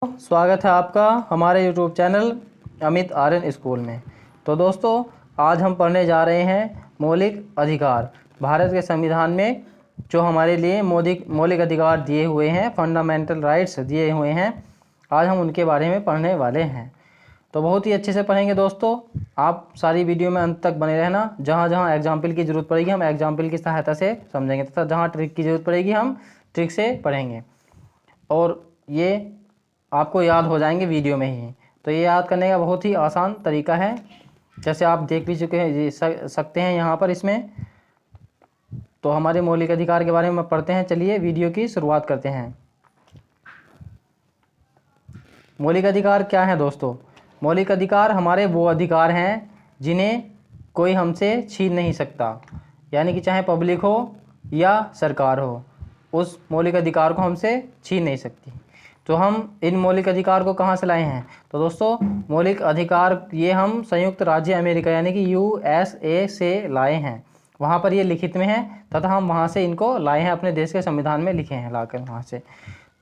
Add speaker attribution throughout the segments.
Speaker 1: स्वागत है आपका हमारे YouTube channel Amit Aryan school में। तो दोस्तों, आज हम पढ़ने जा रहे हैं मौलिक अधिकार। भारत के संविधान में जो हमारे लिए मौलिक अधिकार दिए हुए हैं, फंडामेंटल राइट्स दिए हुए हैं, आज हम उनके बारे में पढ़ने वाले हैं। तो बहुत ही अच्छे से पढ़ेंगे दोस्तों। आप सारी वीडियो में अंत तक बने रहना। जहाँ जहाँ एग्जाम्पल की ज़रूरत पड़ेगी हम एग्जाम्पल की सहायता से समझेंगे, तथा जहाँ ट्रिक की ज़रूरत पड़ेगी हम ट्रिक से पढ़ेंगे, और ये आपको याद हो जाएंगे वीडियो में ही। तो ये याद करने का बहुत ही आसान तरीका है, जैसे आप देख भी चुके हैं सकते हैं यहाँ पर इसमें। तो हमारे मौलिक अधिकार के बारे में पढ़ते हैं। चलिए वीडियो की शुरुआत करते हैं। मौलिक अधिकार क्या है दोस्तों? मौलिक अधिकार हमारे वो अधिकार हैं जिन्हें कोई हमसे छीन नहीं सकता, यानी कि चाहे पब्लिक हो या सरकार हो, उस मौलिक अधिकार को हमसे छीन नहीं सकती। तो हम इन मौलिक अधिकार को कहाँ से लाए हैं? तो दोस्तों, मौलिक अधिकार ये हम संयुक्त राज्य अमेरिका यानी कि USA से लाए हैं। वहाँ पर ये लिखित में है, तथा हम वहाँ से इनको लाए हैं, अपने देश के संविधान में लिखे हैं लाकर वहाँ से।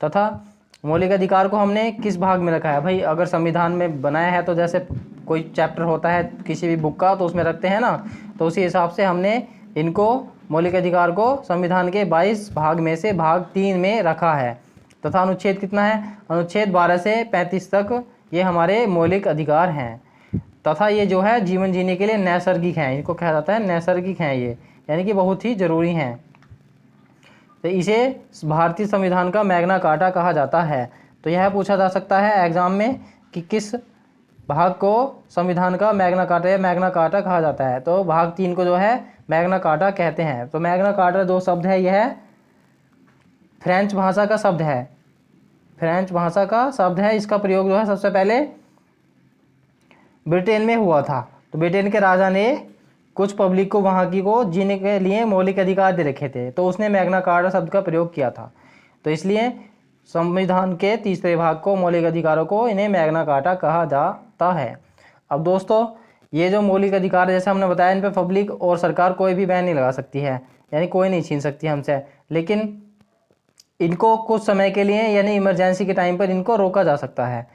Speaker 1: तथा मौलिक अधिकार को हमने किस भाग में रखा है भाई? अगर संविधान में बनाया है तो जैसे कोई चैप्टर होता है किसी भी बुक का, तो उसमें रखते हैं ना, तो उसी हिसाब से हमने इनको मौलिक अधिकार को संविधान के 22 भाग में से भाग 3 में रखा है। तथा अनुच्छेद कितना है? अनुच्छेद 12 से 35 तक ये हमारे मौलिक अधिकार हैं। तथा ये जो है जीवन जीने के लिए नैसर्गिक हैं, इनको कहा जाता है नैसर्गिक हैं ये, यानी कि बहुत ही ज़रूरी हैं। तो इसे भारतीय संविधान का मैग्ना कार्टा कहा जाता है। तो यह पूछा जा सकता है एग्जाम में कि किस भाग को संविधान का मैग्ना कार्टा या मैग्ना कार्टा कहा जाता है। तो भाग 3 को जो है मैग्ना कार्टा कहते हैं। तो मैग्ना कार्टा दो शब्द है, यह फ्रेंच भाषा का शब्द है, फ्रेंच भाषा का शब्द है। इसका प्रयोग जो है सबसे पहले ब्रिटेन में हुआ था। तो ब्रिटेन के राजा ने कुछ पब्लिक को वहाँ की को जीने के लिए मौलिक अधिकार दे रखे थे, तो उसने मैग्ना कार्टा शब्द का प्रयोग किया था। तो इसलिए संविधान के तीसरे भाग को, मौलिक अधिकारों को, इन्हें मैग्ना कार्टा कहा जाता है। अब दोस्तों, ये जो मौलिक अधिकार जैसे हमने बताया, इन पर पब्लिक और सरकार कोई भी बैन नहीं लगा सकती है, यानी कोई नहीं छीन सकती हमसे। लेकिन इनको कुछ समय के लिए यानी इमरजेंसी के टाइम पर इनको रोका जा सकता है,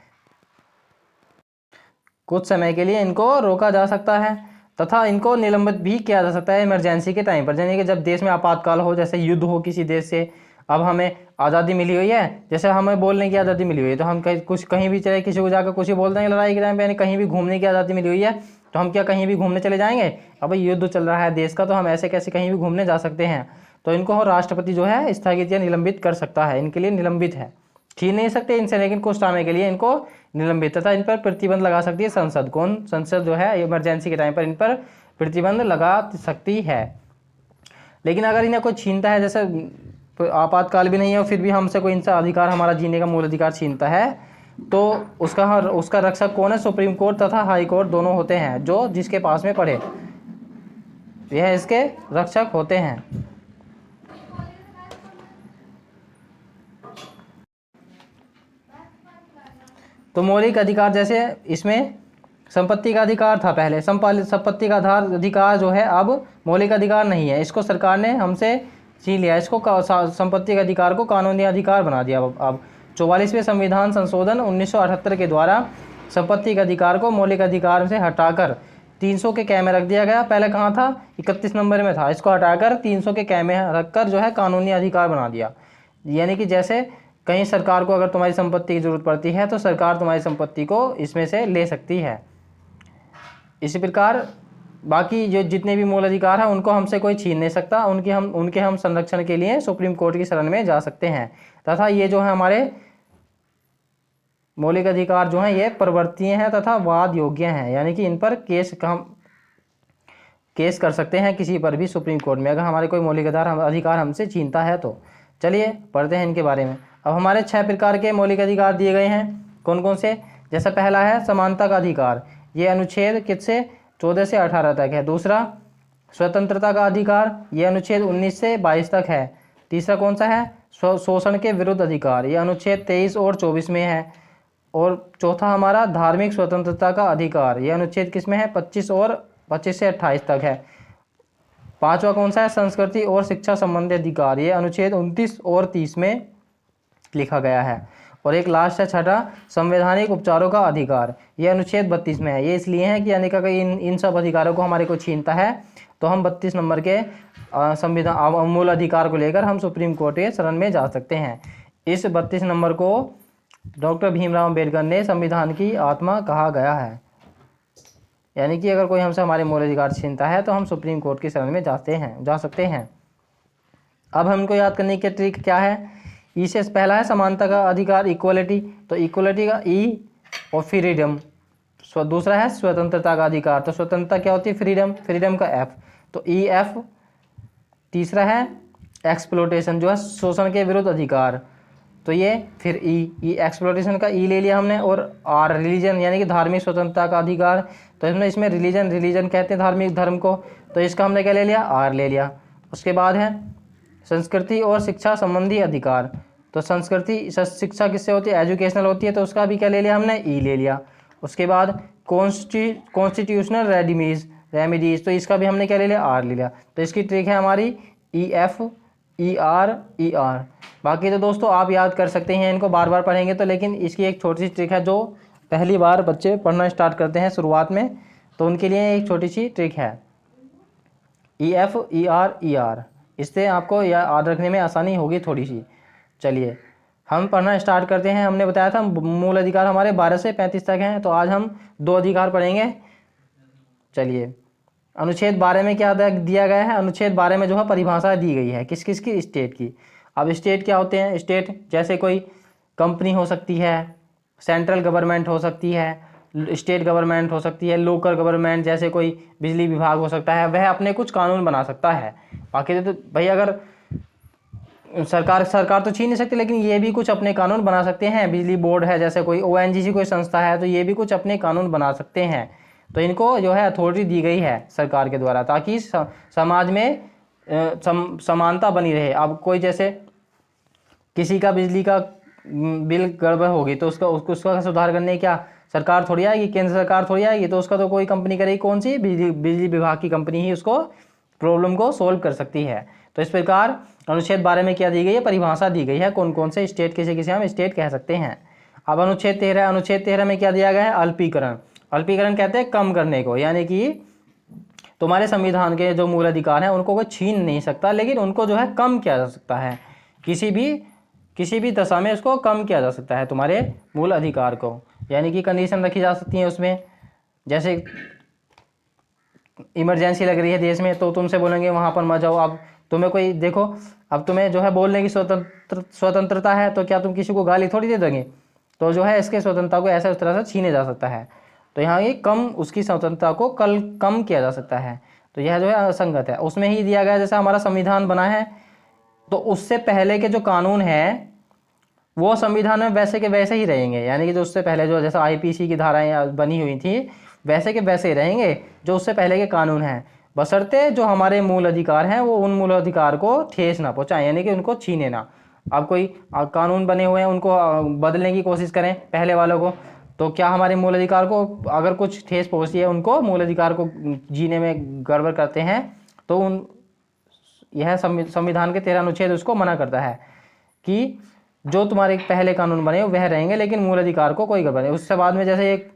Speaker 1: कुछ समय के लिए इनको रोका जा सकता है। तथा इनको निलंबित भी किया जा सकता है इमरजेंसी के टाइम पर, यानी कि जब देश में आपातकाल हो, जैसे युद्ध हो किसी देश से। अब हमें आज़ादी मिली हुई है, जैसे हमें बोलने की आज़ादी मिली हुई है, तो हम कहीं भी चले, किसी को जाकर कुछ ही बोल देंगे लड़ाई के टाइम पे, यानी कहीं भी घूमने की आज़ादी मिली हुई है, तो हम क्या कहीं भी घूमने चले जाएंगे? अब युद्ध चल रहा है देश का, तो हम ऐसे कैसे कहीं भी घूमने जा सकते हैं? तो इनको राष्ट्रपति जो है स्थगित या निलंबित कर सकता है, इनके लिए निलंबित है, छीन नहीं सकते इनसे, लेकिन कुछ समय के लिए इनको निलंबित, तथा इन पर प्रतिबंध लगा सकती है संसद। कौन? संसद जो है इमरजेंसी के टाइम पर इन पर प्रतिबंध लगा सकती है। लेकिन अगर इन्हें कोई छीनता है, जैसे आपातकाल भी नहीं है और फिर भी हमसे कोई इनसे अधिकार, हमारा जीने का मूल अधिकार छीनता है, तो उसका रक्षक कौन है? सुप्रीम कोर्ट तथा हाई कोर्ट दोनों होते हैं, जो जिसके पास में पड़े यह इसके रक्षक होते हैं। तो मौलिक अधिकार, जैसे इसमें संपत्ति का अधिकार था पहले, संपत्ति का अधिकार जो है अब मौलिक अधिकार नहीं है, इसको सरकार ने हमसे छीन लिया, इसको संपत्ति के अधिकार को कानूनी अधिकार बना दिया। अब 44वें संविधान संशोधन 1978 के द्वारा संपत्ति के अधिकार को मौलिक अधिकार से हटाकर 300 के कै में रख दिया गया। पहले कहाँ था? 31 नंबर में था, इसको हटाकर 300 के कै में रखकर जो है कानूनी अधिकार बना दिया। यानी कि जैसे कहीं सरकार को अगर तुम्हारी संपत्ति की जरूरत पड़ती है, तो सरकार तुम्हारी संपत्ति को इसमें से ले सकती है। इसी प्रकार बाकी जो जितने भी मूल अधिकार हैं उनको हमसे कोई छीन नहीं सकता, उनके हम संरक्षण के लिए सुप्रीम कोर्ट की शरण में जा सकते हैं। तथा ये जो है हमारे मौलिक अधिकार जो हैं ये प्रवर्तनीय हैं तथा वाद योग्य हैं, यानी कि इन पर केस कर सकते हैं किसी पर भी सुप्रीम कोर्ट में, अगर हमारे कोई मौलिक अधिकार हमसे छीनता है तो। चलिए पढ़ते हैं इनके बारे में। अब हमारे 6 प्रकार के मौलिक अधिकार दिए गए हैं। कौन कौन से? जैसा पहला है समानता का अधिकार, ये अनुच्छेद किससे? 14 से 18 तक है। दूसरा स्वतंत्रता का अधिकार, ये अनुच्छेद 19 से 22 तक है। तीसरा कौन सा है? शोषण के विरुद्ध अधिकार, ये अनुच्छेद 23 और 24 में है। और चौथा हमारा धार्मिक स्वतंत्रता का अधिकार, ये अनुच्छेद किस में है? 25 से 28 तक है। पांचवा कौन सा है? संस्कृति और शिक्षा संबंधी अधिकार, ये अनुच्छेद 29 और 30 में लिखा गया है। और एक लास्ट है छठा, संवैधानिक उपचारों का अधिकार। ये अनुच्छेद 32 में है। ये इसलिए है कि यानी कि इन सब अधिकारों को हमारे को छीनता है तो हम 32 नंबर के संविधान मूल अधिकार को लेकर हम सुप्रीम कोर्ट के शरण में जा सकते हैं। इस 32 नंबर को डॉक्टर भीमराव अम्बेडकर ने संविधान की आत्मा कहा गया है। यानी कि अगर कोई हमसे हमारे मूल अधिकार छीनता है तो हम सुप्रीम कोर्ट की शरण में जा सकते हैं। अब हमको याद करने की ट्रिक क्या है? ई से पहला है समानता का अधिकार, इक्वलिटी, तो इक्वलिटी का ई और फ्रीडम। दूसरा है स्वतंत्रता का अधिकार, तो स्वतंत्रता क्या होती है? फ्रीडम, फ्रीडम का एफ, तो ई एफ। तीसरा है एक्सप्लोटेशन, जो है शोषण के विरुद्ध अधिकार, तो ये फिर ई एक्सप्लोटेशन का ई ले लिया हमने। और आर रिलीजन, यानी कि धार्मिक स्वतंत्रता का अधिकार, तो इसमें रिलीजन कहते हैं धार्मिक धर्म को, तो इसका हमने क्या ले लिया? आर ले लिया। उसके बाद है संस्कृति और शिक्षा संबंधी अधिकार, तो संस्कृति शिक्षा किससे होती है? एजुकेशनल होती है, तो उसका भी क्या ले लिया हमने? ई ले लिया। उसके बाद कॉन्स्टिट्यूशनल रेमिडीज, तो इसका भी हमने क्या ले लिया? आर ले लिया। तो इसकी ट्रिक है हमारी E F E R E R. बाकी तो दोस्तों आप याद कर सकते हैं, इनको बार बार पढ़ेंगे तो, लेकिन इसकी एक छोटी सी ट्रिक है जो पहली बार बच्चे पढ़ना स्टार्ट करते हैं शुरुआत में, तो उनके लिए एक छोटी सी ट्रिक है ई एफ ई आर। इससे आपको याद रखने में आसानी होगी थोड़ी सी। चलिए हम पढ़ना स्टार्ट करते हैं। हमने बताया था मूल अधिकार हमारे 12 से 35 तक हैं, तो आज हम 2 अधिकार पढ़ेंगे। चलिए अनुच्छेद 12 में क्या दिया गया है? अनुच्छेद 12 में जो है परिभाषा दी गई है किस किस की? स्टेट की। अब स्टेट क्या होते हैं? स्टेट जैसे कोई कंपनी हो सकती है, सेंट्रल गवर्नमेंट हो सकती है, स्टेट गवर्नमेंट हो सकती है, लोकल गवर्नमेंट जैसे कोई बिजली विभाग हो सकता है, वह अपने कुछ कानून बना सकता है। बाकी तो भाई अगर सरकार तो छीन नहीं सकती, लेकिन ये भी कुछ अपने कानून बना सकते हैं। बिजली बोर्ड है, जैसे कोई ओएनजीसी कोई संस्था है, तो ये भी कुछ अपने कानून बना सकते हैं। तो इनको जो है अथॉरिटी दी गई है सरकार के द्वारा, ताकि समाज में समानता बनी रहे। अब कोई जैसे किसी का बिजली का बिल गड़बड़ होगी तो उसका सुधार करने क्या सरकार थोड़ी आएगी? केंद्र सरकार थोड़ी आएगी? तो उसका तो कोई कंपनी करेगी, कौन सी? बिजली विभाग की कंपनी ही उसको प्रॉब्लम को सोल्व कर सकती है। तो इस प्रकार अनुच्छेद 12 में क्या दी गई है? परिभाषा दी गई है कौन कौन से स्टेट, किसे हम स्टेट कह सकते हैं। अब अनुच्छेद 13 में क्या दिया गया है? अल्पीकरण। अल्पीकरण कहते हैं कम करने को, यानी कि तुम्हारे संविधान के जो मूल अधिकार हैं उनको कोई छीन नहीं सकता, लेकिन उनको जो है कम किया जा सकता है, किसी भी दशा में उसको कम किया जा सकता है तुम्हारे मूल अधिकार को। यानी कि कंडीशन रखी जा सकती है उसमें, जैसे इमरजेंसी लग रही है देश में, तो तुमसे बोलेंगे वहाँ पर मत जाओ। अब तुम्हें कोई देखो, अब तुम्हें जो है बोलने की स्वतंत्रता है, तो क्या तुम किसी को गाली थोड़ी दे दोगे? तो जो है इसके स्वतंत्रता को ऐसे उस तरह से छीने जा सकता है। तो यहाँ ये कम उसकी स्वतंत्रता को कम किया जा सकता है। तो यह जो है असंगत है। उसमें ही दिया गया जैसे हमारा संविधान बना है, तो उससे पहले के जो कानून हैं वो संविधान में वैसे के वैसे ही रहेंगे। यानी कि जो उससे पहले जो जैसे आईपीसी की धाराएं बनी हुई थी वैसे के वैसे ही रहेंगे जो उससे पहले के कानून हैं, बशर्ते जो हमारे मूल अधिकार हैं वो उन मूल अधिकार को ठेस ना पहुँचाएं, यानी कि उनको छीने ना। अब कोई कानून बने हुए हैं उनको बदलने की कोशिश करें पहले वालों को, तो क्या हमारे मूल अधिकार को अगर कुछ ठेस पहुँचती है, उनको मूल अधिकार को जीने में गड़बड़ करते हैं, तो यह संविधान के 13 अनुच्छेद उसको मना करता है कि जो तुम्हारे पहले कानून बने वह रहेंगे, लेकिन मूल अधिकार को कोई गड़बड़ नहीं। उससे बाद में जैसे एक,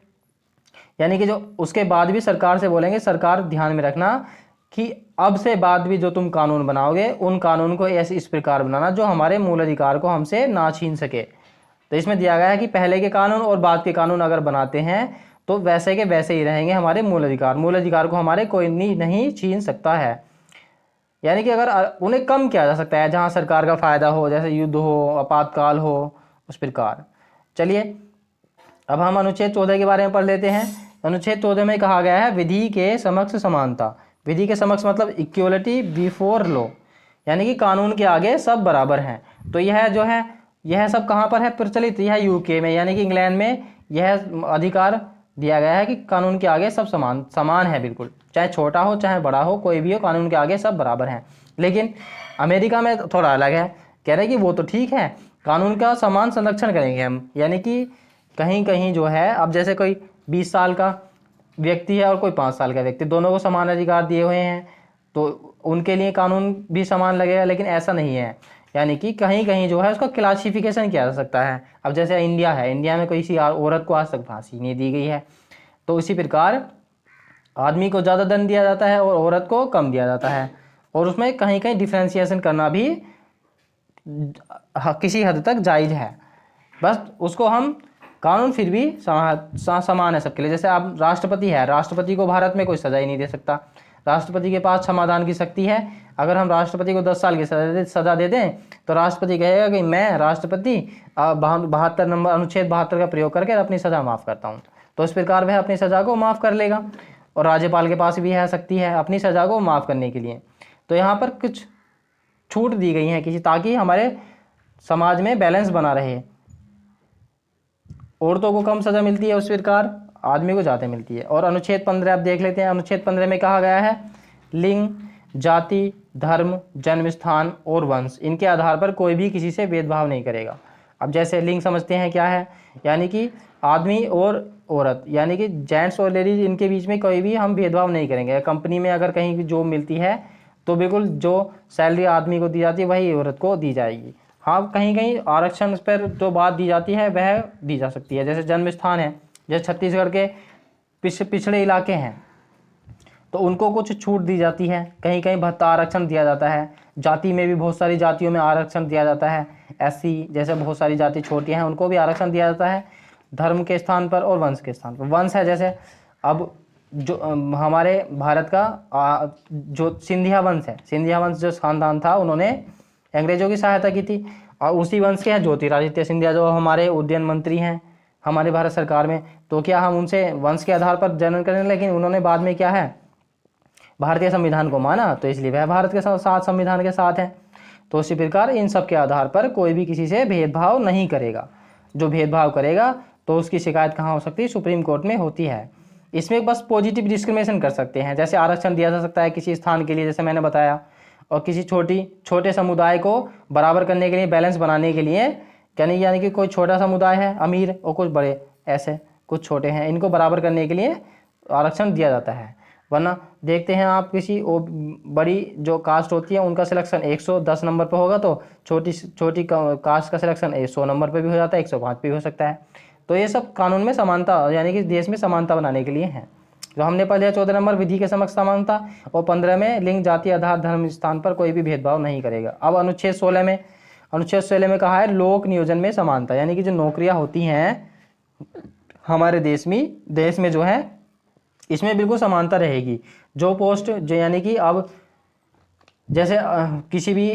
Speaker 1: यानी कि जो उसके बाद भी सरकार से बोलेंगे, सरकार ध्यान में रखना कि अब से बाद भी जो तुम कानून बनाओगे उन कानून को ऐसे इस प्रकार बनाना जो हमारे मूल अधिकार को हमसे ना छीन सके। तो इसमें दिया गया है कि पहले के कानून और बाद के कानून अगर बनाते हैं तो वैसे के वैसे ही रहेंगे हमारे मूल अधिकार को हमारे कोई नहीं छीन सकता है। यानी कि अगर उन्हें कम किया जा सकता है जहां सरकार का फायदा हो, जैसे युद्ध हो, आपातकाल हो, उस प्रकार। चलिए अब हम अनुच्छेद 14 के बारे में पढ़ लेते हैं। अनुच्छेद 14 में कहा गया है विधि के समक्ष समानता। विधि के समक्ष मतलब इक्वलिटी बिफोर लॉ, यानी कि कानून के आगे सब बराबर हैं। तो यह जो है यह सब कहाँ पर है प्रचलित? यह यूके में, यानी कि इंग्लैंड में यह अधिकार दिया गया है कि कानून के आगे सब समान है, बिल्कुल, चाहे छोटा हो चाहे बड़ा हो, कोई भी हो, कानून के आगे सब बराबर हैं। लेकिन अमेरिका में थोड़ा अलग है, कह रहे हैं कि वो तो ठीक है, कानून का समान संरक्षण करेंगे हम। यानी कि कहीं कहीं जो है, अब जैसे कोई 20 साल का व्यक्ति है और कोई 5 साल का व्यक्ति, दोनों को समान अधिकार दिए हुए हैं, तो उनके लिए कानून भी समान लगेगा। लेकिन ऐसा नहीं है, यानी कि कहीं कहीं जो है उसका क्लासिफिकेशन किया जा सकता है। अब जैसे इंडिया है, इंडिया में किसी औरत को आज तक फांसी नहीं दी गई है, तो इसी प्रकार आदमी को ज़्यादा दंड दिया जाता है और औरत को कम दिया जाता है, और उसमें कहीं कहीं डिफ्रेंसिएशन करना भी किसी हद तक जायज़ है। बस उसको हम कानून फिर भी समान है सबके लिए। जैसे अब राष्ट्रपति है, राष्ट्रपति को भारत में कोई सजा ही नहीं दे सकता, राष्ट्रपति के पास समाधान की शक्ति है। अगर हम राष्ट्रपति को 10 साल की सजा दे दें तो राष्ट्रपति कहेगा कि मैं राष्ट्रपति 72 नंबर अनुच्छेद 72 का प्रयोग करके अपनी सज़ा माफ़ करता हूँ, तो इस प्रकार वह अपनी सज़ा को माफ़ कर लेगा। और राज्यपाल के पास भी यह शक्ति है अपनी सज़ा को माफ़ करने के लिए। तो यहाँ पर कुछ छूट दी गई हैं किसी, ताकि हमारे समाज में बैलेंस बना रहे। औरतों को कम सज़ा मिलती है उस प्रकार आदमी को ज़्यादा मिलती है। और अनुच्छेद 15 आप देख लेते हैं। अनुच्छेद 15 में कहा गया है लिंग, जाति, धर्म, जन्म स्थान और वंश, इनके आधार पर कोई भी किसी से भेदभाव नहीं करेगा। अब जैसे लिंग समझते हैं क्या है, यानी कि आदमी और औरत, यानी कि जेंट्स और लेडीज, इनके बीच में कोई भी हम भेदभाव नहीं करेंगे। कंपनी में अगर कहीं भी जॉब मिलती है तो बिल्कुल जो सैलरी आदमी को दी जाती है वही औरत को दी जाएगी। हाँ, कहीं कहीं आरक्षण पर जो बात दी जाती है वह दी जा सकती है। जैसे जन्म स्थान है, जैसे छत्तीसगढ़ के पिछड़े इलाके हैं तो उनको कुछ छूट दी जाती है, कहीं कहीं भत्ता आरक्षण दिया जाता है। जाति में भी बहुत सारी जातियों में आरक्षण दिया जाता है, एससी जैसे बहुत सारी जाति छोटी हैं उनको भी आरक्षण दिया जाता है धर्म के स्थान पर और वंश के स्थान पर। वंश है जैसे अब जो हमारे भारत का जो सिंधिया वंश है, सिंधिया वंश जो खानदान था उन्होंने अंग्रेजों की सहायता की थी, और उसी वंश के हैं ज्योतिरादित्य सिंधिया जो हमारे उड्डयन मंत्री हैं हमारे भारत सरकार में। तो क्या हम उनसे वंश के आधार पर जनन करें, लेकिन उन्होंने बाद में क्या है भारतीय संविधान को माना, तो इसलिए वह भारत के साथ संविधान के साथ है। तो इसी प्रकार इन सब के आधार पर कोई भी किसी से भेदभाव नहीं करेगा। जो भेदभाव करेगा तो उसकी शिकायत कहाँ हो सकती है, सुप्रीम कोर्ट में होती है। इसमें बस पॉजिटिव डिस्क्रिमिनेशन कर सकते हैं, जैसे आरक्षण दिया जा सकता है किसी स्थान के लिए जैसे मैंने बताया, और किसी छोटे समुदाय को बराबर करने के लिए, बैलेंस बनाने के लिए, यानी कि कोई छोटा समुदाय है अमीर और कुछ बड़े ऐसे कुछ छोटे हैं, इनको बराबर करने के लिए आरक्षण दिया जाता है। वरना देखते हैं आप किसी बड़ी जो कास्ट होती है उनका सिलेक्शन 110 नंबर पर होगा तो छोटी कास्ट का सिलेक्शन 100 नंबर पर भी हो जाता है, 105 पे भी हो सकता है। तो ये सब कानून में समानता, यानी कि देश में समानता बनाने के लिए है। जो हमने पढ़ लिया 14 नंबर विधि के समक्ष समानता, और 15 में लिंग, जाति, आधार, धर्म स्थान पर कोई भी भेदभाव नहीं करेगा। अब अनुच्छेद 16 में कहा है लोक नियोजन में समानता, यानी कि जो नौकरियां होती हैं हमारे देश में जो है इसमें बिल्कुल समानता रहेगी। जो पोस्ट जो यानी कि अब जैसे किसी भी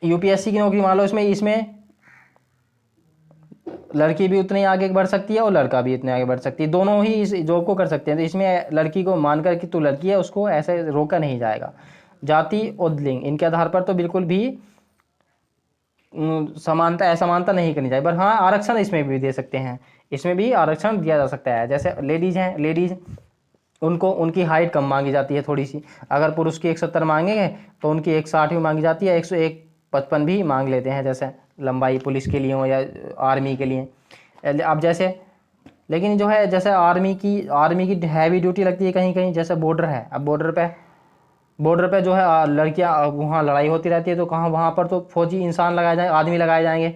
Speaker 1: यूपीएससी की नौकरी मान लो, इसमें लड़की भी उतनी आगे बढ़ सकती है और लड़का भी इतने आगे बढ़ सकती है, दोनों ही इस जॉब को कर सकते हैं। तो इसमें लड़की को मानकर कि तू लड़की है उसको ऐसे रोका नहीं जाएगा। जाति और लिंग इनके आधार पर तो बिल्कुल भी असमानता नहीं करनी चाहिए। पर हाँ, आरक्षण इसमें भी दे सकते हैं, इसमें भी आरक्षण दिया जा सकता है। जैसे लेडीज उनको उनकी हाइट कम मांगी जाती है थोड़ी सी, अगर पुरुष की 170 मांगेंगे तो उनकी 160 भी मांगी जाती है, 155 भी मांग लेते हैं, जैसे लंबाई पुलिस के लिए हो या आर्मी के लिए। अब जैसे लेकिन जो है जैसे आर्मी की हैवी ड्यूटी लगती है कहीं कहीं, जैसे बॉर्डर है। अब बॉर्डर पे जो है लड़कियां, वहाँ लड़ाई होती रहती है तो वहाँ पर तो फौजी इंसान लगाए जाएंगे, आदमी लगाए जाएंगे।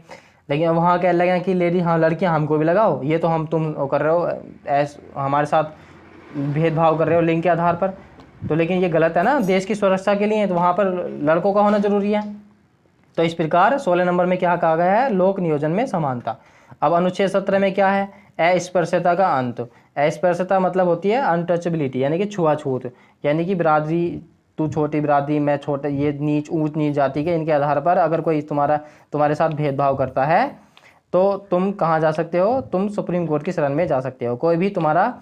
Speaker 1: लेकिन वहाँ क्या लगेगा कि लेडी, हाँ लड़कियां हमको भी लगाओ, ये तो तुम कर रहे हो हमारे साथ भेदभाव कर रहे हो लिंग के आधार पर। तो लेकिन ये गलत है ना, देश की सुरक्षा के लिए तो वहाँ पर लड़कों का होना जरूरी है। तो इस प्रकार 16 नंबर में क्या कहा गया है, लोक नियोजन में समानता। अब अनुच्छेद 17 में क्या है, अस्पृश्यता का अंत। अस्पृश्यता मतलब होती है अनटचेबिलिटी, यानी कि छुआछूत, यानी कि बिरादरी, तू छोटी बिरादरी मैं छोटे, ये ऊंच नीच जाति के, इनके आधार पर अगर कोई तुम्हारे साथ भेदभाव करता है तो तुम कहाँ जा सकते हो, तुम सुप्रीम कोर्ट की शरण में जा सकते हो। कोई भी तुम्हारा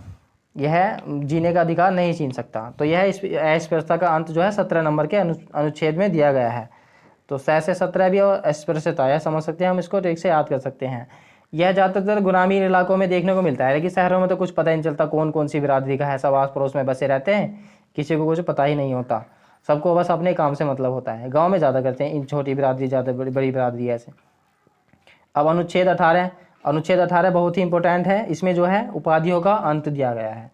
Speaker 1: यह जीने का अधिकार नहीं छीन सकता। तो यह अस्पृश्यता का अंत जो है 17 नंबर के अनुच्छेद में दिया गया है। तो 6 से 17 भी और अस्पृश्यता यह समझ सकते हैं हम, इसको ठीक से याद कर सकते हैं। यह ज़्यादातर ग्रामीण इलाकों में देखने को मिलता है, लेकिन शहरों में तो कुछ पता ही नहीं चलता कौन कौन सी बिरादरी का है, सब आस पड़ोस में बसे रहते हैं, किसी को कुछ पता ही नहीं होता, सबको बस अपने काम से मतलब होता है। गाँव में ज़्यादा करते हैं इन छोटी बिरादरी, ज़्यादा बड़ी बिरादरी ऐसे। अब अनुच्छेद 18 बहुत ही इंपॉर्टेंट है। इसमें जो है उपाधियों का अंत दिया गया है,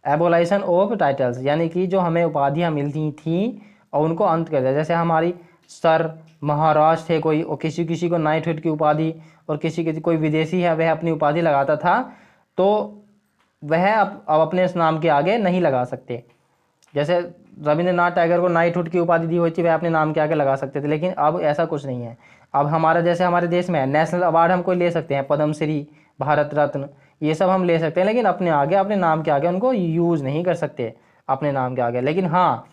Speaker 1: एबोलाइशन ऑफ टाइटल्स, यानी कि जो हमें उपाधियाँ मिलती थी और उनको अंत कर दिया। जैसे हमारी सर, महाराज थे कोई, और किसी किसी को नाइटहुड की उपाधि, और किसी कोई विदेशी है वह अपनी उपाधि लगाता था, तो वह अब अपने इस नाम के आगे नहीं लगा सकते। जैसे रविंद्रनाथ टैगोर को नाइटहुड की उपाधि दी हुई थी, वह अपने नाम के आगे लगा सकते थे, लेकिन अब ऐसा कुछ नहीं है। अब हमारा जैसे हमारे देश में है, नेशनल अवार्ड हम कोई ले सकते हैं, पद्मश्री, भारत रत्न, ये सब हम ले सकते हैं, लेकिन अपने आगे, अपने नाम के आगे उनको यूज़ नहीं कर सकते अपने नाम के आगे। लेकिन हाँ,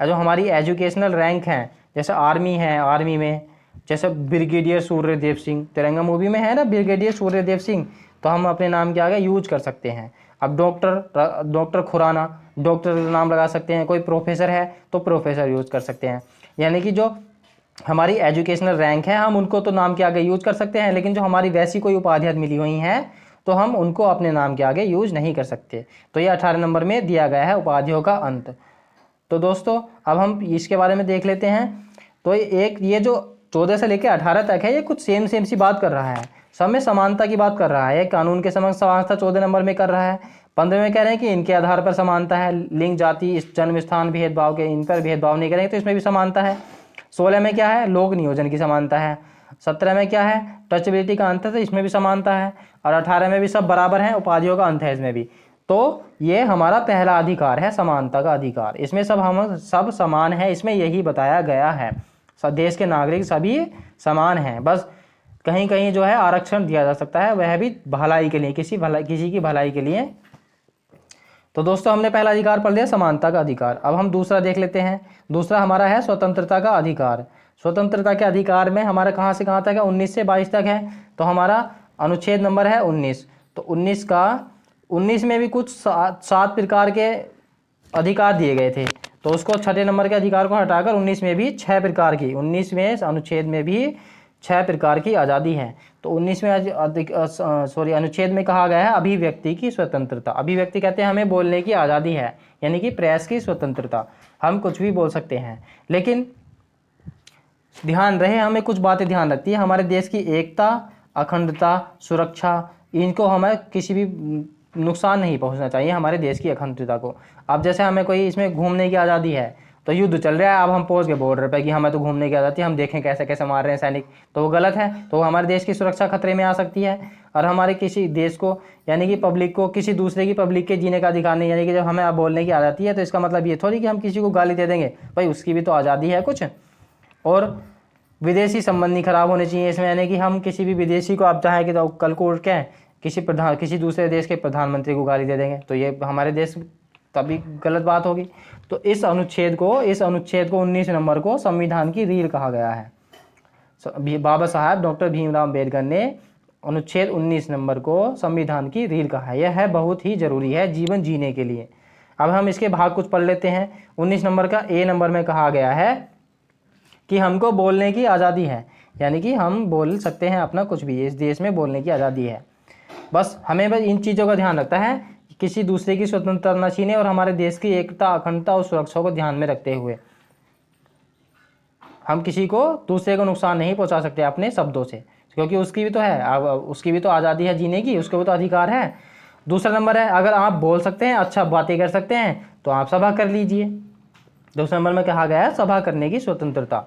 Speaker 1: जो हमारी एजुकेशनल रैंक हैं, जैसे आर्मी है, आर्मी में जैसे ब्रिगेडियर सूर्यदेव सिंह, तिरंगा मूवी में है ना ब्रिगेडियर सूर्यदेव सिंह, तो हम अपने नाम के आगे यूज कर सकते हैं। अब डॉक्टर खुराना, डॉक्टर नाम लगा सकते हैं। कोई प्रोफेसर है तो प्रोफेसर यूज कर सकते हैं। यानी कि जो हमारी एजुकेशनल रैंक है हम उनको तो नाम के आगे यूज कर सकते हैं, लेकिन जो हमारी वैसी कोई उपाधियाँ मिली हुई हैं तो हम उनको अपने नाम के आगे यूज नहीं कर सकते। तो ये 18 नंबर में दिया गया है उपाधियों का अंत। तो दोस्तों अब हम इसके बारे में देख लेते हैं। तो एक ये जो 14 से लेकर 18 तक है, ये कुछ सेम सी बात कर रहा है, सब में समानता की बात कर रहा है। कानून के समक्ष समानता 14 नंबर में कर रहा है। 15 में कह रहे हैं कि इनके आधार पर समानता है, लिंग, जाति, जन्म स्थान भेदभाव के, इन पर भेदभाव नहीं करेंगे, तो इसमें भी समानता है। 16 में क्या है, लोक नियोजन की समानता है। 17 में क्या है, टचबिलिटी का अंत है, तो इसमें भी समानता है। और 18 में भी सब बराबर हैं, उपाधियों का अंत है इसमें भी। तो ये हमारा पहला अधिकार है, समानता का अधिकार। इसमें हम सब समान है, इसमें यही बताया गया है। सब देश के नागरिक सभी समान हैं, बस कहीं कहीं जो है आरक्षण दिया जा सकता है, वह भी भलाई के लिए, किसी की भलाई के लिए। तो दोस्तों हमने पहला अधिकार पढ़ लिया, समानता का अधिकार। अब हम दूसरा देख लेते हैं। दूसरा हमारा है स्वतंत्रता का अधिकार। स्वतंत्रता के अधिकार में हमारा कहाँ से कहाँ तक है, 19 से 22 तक है। तो हमारा अनुच्छेद नंबर है 19। तो 19 में भी कुछ 7 प्रकार के अधिकार दिए गए थे, तो उसको 6 नंबर के अधिकार को हटाकर 19 में भी 6 प्रकार की, 19 में अनुच्छेद में भी 6 प्रकार की आज़ादी है। तो 19 में अनुच्छेद में कहा गया है अभिव्यक्ति की स्वतंत्रता। अभिव्यक्ति कहते हैं हमें बोलने की आज़ादी है, यानी कि प्रेस की स्वतंत्रता, हम कुछ भी बोल सकते हैं। लेकिन ध्यान रहे, हमें कुछ बातें ध्यान रखती है, हमारे देश की एकता, अखंडता, सुरक्षा, इनको हमें किसी भी नुकसान नहीं पहुंचना चाहिए हमारे देश की अखंडता को। अब जैसे हमें कोई इसमें घूमने की आज़ादी है, तो युद्ध चल रहा है, अब हम पहुंच गए बॉर्डर पे कि हमें तो घूमने की आज़ादी, हम देखें कैसे कैसे मार रहे हैं सैनिक, तो वो गलत है। तो हमारे देश की सुरक्षा खतरे में आ सकती है, और हमारे किसी देश को, यानी कि पब्लिक को, किसी दूसरे की पब्लिक के जीने का अधिकार नहीं। यानी कि जब हमें अब बोलने की आज़ादी है तो इसका मतलब ये थोड़ी कि हम किसी को गाली दे देंगे, भाई उसकी भी तो आज़ादी है कुछ। और विदेशी संबंध नहीं खराब होने चाहिए इसमें, यानी कि हम किसी भी विदेशी को, आप चाहें कि तो कल को उठ के किसी दूसरे देश के प्रधानमंत्री को गाली दे देंगे, तो ये हमारे देश तभी गलत बात होगी। तो इस अनुच्छेद को 19 नंबर को संविधान की रीढ़ कहा गया है। बाबा साहब डॉक्टर भीमराव अम्बेडकर ने अनुच्छेद 19 नंबर को संविधान की रीढ़ कहा है। यह है बहुत ही जरूरी है जीवन जीने के लिए। अब हम इसके भाग कुछ पढ़ लेते हैं। 19 नंबर का ए नंबर में कहा गया है कि हमको बोलने की आज़ादी है, यानी कि हम बोल सकते हैं अपना कुछ भी, इस देश में बोलने की आज़ादी है। बस हमें बस इन चीज़ों का ध्यान रखता है कि किसी दूसरे की स्वतंत्रता न छीने, और हमारे देश की एकता, अखंडता और सुरक्षा को ध्यान में रखते हुए हम किसी को, दूसरे को नुकसान नहीं पहुंचा सकते अपने शब्दों से, क्योंकि उसकी भी तो है, अब उसकी भी तो आज़ादी है जीने की, उसको भी तो अधिकार है। दूसरा नंबर है, अगर आप बोल सकते हैं, अच्छा बातें कर सकते हैं, तो आप सभा कर लीजिए। दूसरे नंबर में कहा गया है सभा करने की स्वतंत्रता,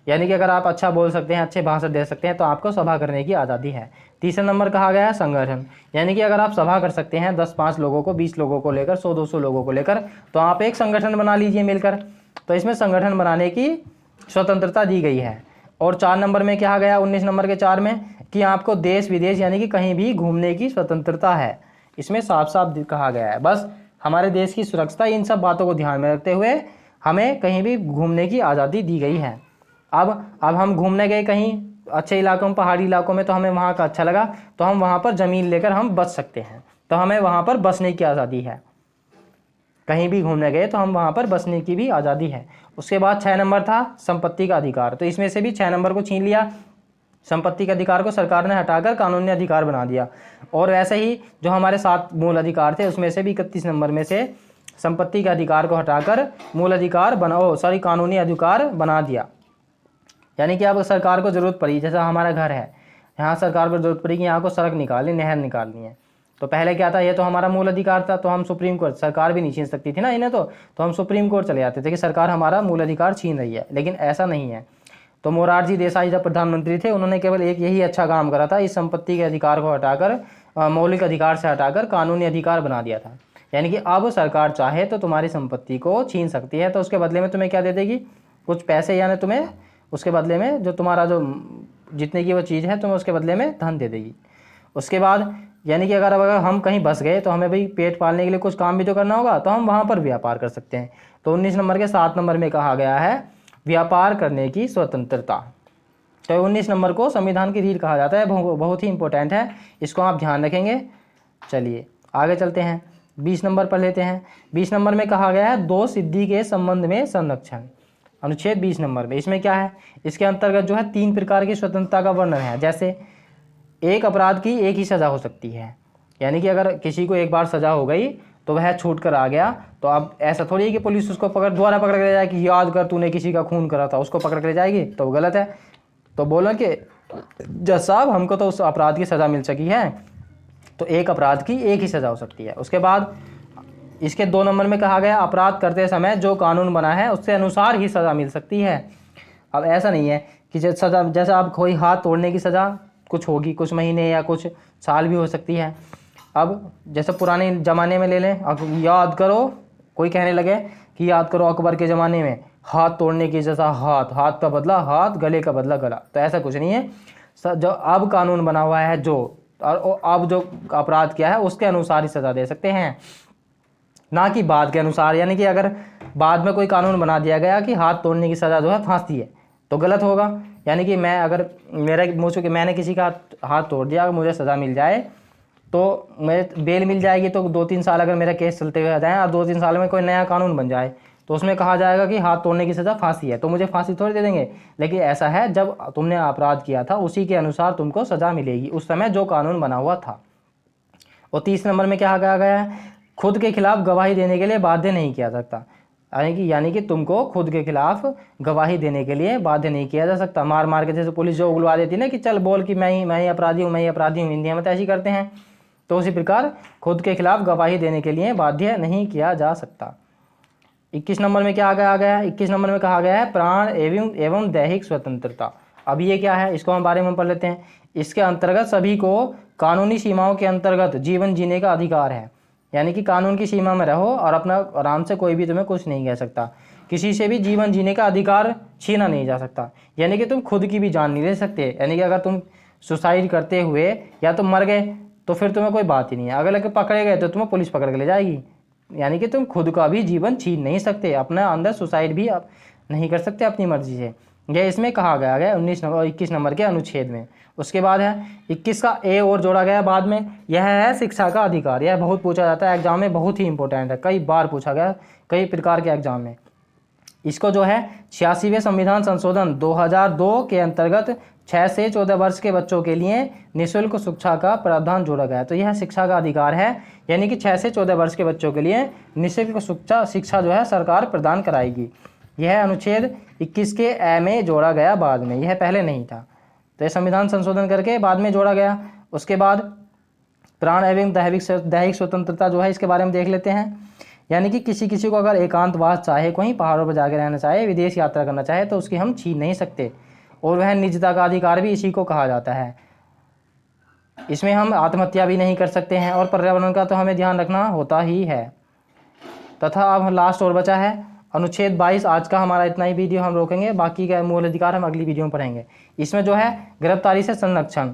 Speaker 1: यानी कि अगर आप अच्छा बोल सकते हैं, अच्छे भाषण दे सकते हैं, तो आपको सभा करने की आज़ादी है। तीसरा नंबर कहा गया है संगठन, यानी कि अगर आप सभा कर सकते हैं 10-5 लोगों को, 20 लोगों को लेकर, 100-200 लोगों को लेकर, तो आप एक संगठन बना लीजिए मिलकर। तो इसमें संगठन बनाने की स्वतंत्रता दी गई है। और 4 नंबर में कहा गया 19 नंबर के 4 में कि आपको देश विदेश यानी कि कहीं भी घूमने की स्वतंत्रता है। इसमें साफ साफ कहा गया है। बस हमारे देश की सुरक्षा, इन सब बातों को ध्यान में रखते हुए हमें कहीं भी घूमने की आज़ादी दी गई है। अब हम घूमने गए कहीं अच्छे इलाकों में, पहाड़ी इलाकों में, तो हमें वहाँ का अच्छा लगा, तो हम वहाँ पर ज़मीन लेकर हम बस सकते हैं, तो हमें वहाँ पर बसने की आज़ादी है। कहीं भी घूमने गए तो हम वहाँ पर बसने की भी आज़ादी है। उसके बाद 6 नंबर था संपत्ति का अधिकार, तो इसमें से भी 6 नंबर को छीन लिया। संपत्ति के अधिकार को सरकार ने हटाकर कानूनी अधिकार बना दिया। और वैसे ही जो हमारे 7 मूल अधिकार थे, उसमें से भी 31 नंबर में से संपत्ति के अधिकार को हटाकर मूल अधिकार कानूनी अधिकार बना दिया। यानी कि अब सरकार को ज़रूरत पड़ी, जैसा हमारा घर है, यहाँ सरकार को ज़रूरत पड़ी कि यहाँ को सड़क निकालनी, नहर निकालनी है, तो पहले क्या था, ये तो हमारा मूल अधिकार था, तो हम सुप्रीम कोर्ट, सरकार भी नहीं छीन सकती थी ना इन्हें, तो हम सुप्रीम कोर्ट चले जाते थे कि सरकार हमारा मूल अधिकार छीन रही है। लेकिन ऐसा नहीं है, तो मोरारजी देसाई जब प्रधानमंत्री थे, उन्होंने केवल एक यही अच्छा काम करा था, इस संपत्ति के अधिकार को हटाकर मौलिक अधिकार से हटाकर कानूनी अधिकार बना दिया था। यानी कि अब सरकार चाहे तो तुम्हारी संपत्ति को छीन सकती है, तो उसके बदले में तुम्हें क्या दे देगी, कुछ पैसे, यानी तुम्हें उसके बदले में जो तुम्हारा जो जितने की वो चीज़ है तुम्हें उसके बदले में धन दे देगी। उसके बाद यानी कि अगर हम कहीं बस गए तो हमें भाई पेट पालने के लिए कुछ काम भी तो करना होगा, तो हम वहाँ पर व्यापार कर सकते हैं। तो 19 नंबर के 7 नंबर में कहा गया है व्यापार करने की स्वतंत्रता। तो 19 नंबर को संविधान की रीढ़ कहा जाता है, बहुत ही इंपॉर्टेंट है, इसको आप ध्यान रखेंगे। चलिए आगे चलते हैं, 20 नंबर पर लेते हैं। 20 नंबर में कहा गया है दो सिद्धि के संबंध में संरक्षण, अनुच्छेद 20 नंबर में। इसमें क्या है, इसके अंतर्गत जो है 3 प्रकार की स्वतंत्रता का वर्णन है। जैसे एक अपराध की एक ही सज़ा हो सकती है, यानी कि अगर किसी को एक बार सज़ा हो गई तो वह छूट कर आ गया, तो अब ऐसा थोड़ी है कि पुलिस उसको दोबारा पकड़ के ले जाए कि याद कर तूने किसी का खून करा था, उसको पकड़ के ले जाएगी, तो गलत है। तो बोला कि जज साहब हमको तो उस अपराध की सज़ा मिल सकी है, तो एक अपराध की एक ही सज़ा हो सकती है। उसके बाद इसके 2 नंबर में कहा गया अपराध करते समय जो कानून बना है उससे अनुसार ही सज़ा मिल सकती है। अब ऐसा नहीं है कि सज़ा जैसे आप कोई हाथ तोड़ने की सज़ा कुछ होगी, कुछ महीने या कुछ साल भी हो सकती है। अब जैसे पुराने ज़माने में ले लें, अब याद करो, कोई कहने लगे कि याद करो अकबर के ज़माने में हाथ तोड़ने की जैसा हाथ का बदला हाथ, गले का बदला गला, तो ऐसा कुछ नहीं है। जो अब कानून बना हुआ है जो, और अब जो अपराध किया है उसके अनुसार ही सज़ा दे सकते हैं, ना कि बाद के अनुसार। यानी कि अगर बाद में कोई कानून बना दिया गया कि हाथ तोड़ने की सज़ा जो है फांसी है, तो गलत होगा। यानी कि मैं अगर मेरा मुझे कि मैंने किसी का हाथ तोड़ दिया, अगर मुझे सज़ा मिल जाए तो मैं बेल मिल जाएगी, तो 2-3 साल अगर मेरा केस चलते हुए आ जाए और 2-3 साल में कोई नया कानून बन जाए तो उसमें कहा जाएगा कि हाथ तोड़ने की सज़ा फांसी है, तो मुझे फांसी थोड़ी दे देंगे। लेकिन ऐसा है जब तुमने अपराध किया था उसी के अनुसार तुमको सज़ा मिलेगी, उस समय जो कानून बना हुआ था। और 30 नंबर में क्या कहा गया है, खुद के खिलाफ गवाही देने के लिए बाध्य नहीं किया सकता। यानी कि तुमको खुद के खिलाफ गवाही देने के लिए बाध्य नहीं किया जा सकता। मार मार के जैसे पुलिस जो उगलवा देती है ना कि चल बोल कि मैं ही अपराधी हूँ, मैं ही अपराधी हूँ, इंडिया में तो ऐसी करते हैं, तो उसी प्रकार खुद के खिलाफ गवाही देने के लिए बाध्य नहीं किया जा सकता। 21 नंबर में क्या आ गया है, 21 नंबर में कहा गया है प्राण एवं दैहिक स्वतंत्रता। अब ये क्या है, इसको हम बारे में पढ़ लेते हैं। इसके अंतर्गत सभी को कानूनी सीमाओं के अंतर्गत जीवन जीने का अधिकार है, यानी कि कानून की सीमा में रहो और अपना आराम से कोई भी तुम्हें कुछ नहीं कह सकता, किसी से भी जीवन जीने का अधिकार छीना नहीं जा सकता। यानी कि तुम खुद की भी जान नहीं ले सकते, यानी कि अगर तुम सुसाइड करते हुए या तुम मर गए तो फिर तुम्हें कोई बात ही नहीं है, अगर पकड़े गए तो तुम्हें पुलिस पकड़ के ले जाएगी। यानी कि तुम खुद का भी जीवन छीन नहीं सकते, अपना अंदर सुसाइड भी आप नहीं कर सकते अपनी मर्जी से। यह इसमें कहा गया है 21 नंबर के अनुच्छेद में। उसके बाद है 21 का ए और जोड़ा गया बाद में, यह है शिक्षा का अधिकार। यह बहुत पूछा जाता है एग्जाम में, बहुत ही इंपॉर्टेंट है, कई बार पूछा गया कई प्रकार के एग्जाम में। इसको जो है 86वें संविधान संशोधन 2002 के अंतर्गत 6 से 14 वर्ष के बच्चों के लिए निःशुल्क शिक्षा का प्रावधान जोड़ा गया है। तो यह शिक्षा का अधिकार है, यानी कि 6 से 14 वर्ष के बच्चों के लिए निःशुल्क शिक्षा जो है सरकार प्रदान कराएगी। यह अनुच्छेद 21 के ए में जोड़ा गया बाद में, यह पहले नहीं था, तो यह संविधान संशोधन करके बाद में जोड़ा गया। उसके बाद प्राण एवं दैहिक स्वतंत्रता जो है इसके बारे में देख लेते हैं। यानी कि किसी को अगर एकांतवास चाहे, कहीं पहाड़ों पर जाकर रहना चाहे, विदेश यात्रा करना चाहे, तो उसकी हम छीन नहीं सकते, और वह निजता का अधिकार भी इसी को कहा जाता है। इसमें हम आत्महत्या भी नहीं कर सकते हैं, और पर्यावरण का तो हमें ध्यान रखना होता ही है। तथा अब लास्ट और बचा है अनुच्छेद 22। आज का हमारा इतना ही वीडियो हम रोकेंगे, बाकी का मूल अधिकार हम अगली वीडियो में पढ़ेंगे। इसमें जो है गिरफ्तारी से संरक्षण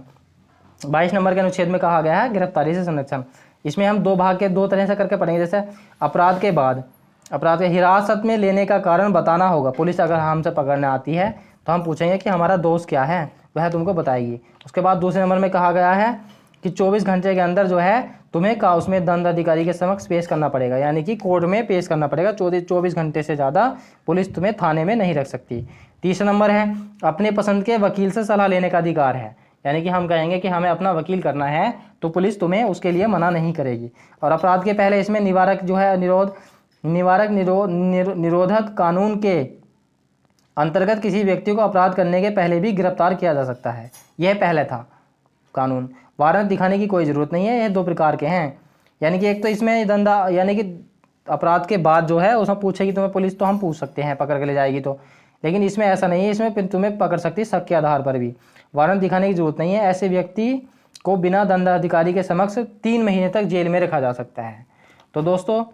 Speaker 1: 22 नंबर के अनुच्छेद में कहा गया है गिरफ्तारी से संरक्षण। इसमें हम दो तरह से करके पढ़ेंगे। जैसे अपराध के बाद, अपराध के हिरासत में लेने का कारण बताना होगा। पुलिस अगर हमसे पकड़ने आती है तो हम पूछेंगे कि हमारा दोष क्या है, वह तुमको बताएगी। उसके बाद दूसरे नंबर में कहा गया है कि 24 घंटे के अंदर जो है तुम्हें उसमें दंड अधिकारी के समक्ष पेश करना पड़ेगा, यानी कि कोर्ट में पेश करना पड़ेगा। 24 घंटे से ज़्यादा पुलिस तुम्हें थाने में नहीं रख सकती। तीसरा नंबर है अपने पसंद के वकील से सलाह लेने का अधिकार है, यानी कि हम कहेंगे कि हमें अपना वकील करना है तो पुलिस तुम्हें उसके लिए मना नहीं करेगी। और अपराध के पहले इसमें निवारक जो है निरोधक कानून के अंतर्गत किसी व्यक्ति को अपराध करने के पहले भी गिरफ्तार किया जा सकता है। यह पहले था कानून, वारंट दिखाने की कोई ज़रूरत नहीं है। यह 2 प्रकार के हैं, यानी कि एक तो इसमें धंधा, यानी कि अपराध के बाद जो है उसमें पूछेगी तुम्हें पुलिस, तो हम पूछ सकते हैं, पकड़ के ले जाएगी तो। लेकिन इसमें ऐसा नहीं है, इसमें तुम्हें पकड़ सकती है शक के आधार पर भी। वारंट दिखाने की जरूरत नहीं है। ऐसे व्यक्ति को बिना दंडाधिकारी के समक्ष 3 महीने तक जेल में रखा जा सकता है। तो दोस्तों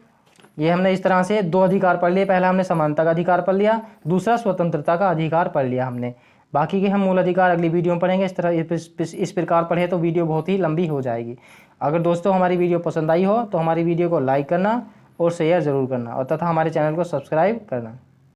Speaker 1: ये हमने इस तरह से 2 अधिकार पढ़ लिए। पहला हमने समानता का अधिकार पढ़ लिया, दूसरा स्वतंत्रता का अधिकार पढ़ लिया हमने। बाकी के हम मूल अधिकार अगली वीडियो में पढ़ेंगे। इस तरह इस प्रकार पढ़े तो वीडियो बहुत ही लंबी हो जाएगी। अगर दोस्तों हमारी वीडियो पसंद आई हो तो हमारी वीडियो को लाइक करना और शेयर ज़रूर करना और तथा हमारे चैनल को सब्सक्राइब करना।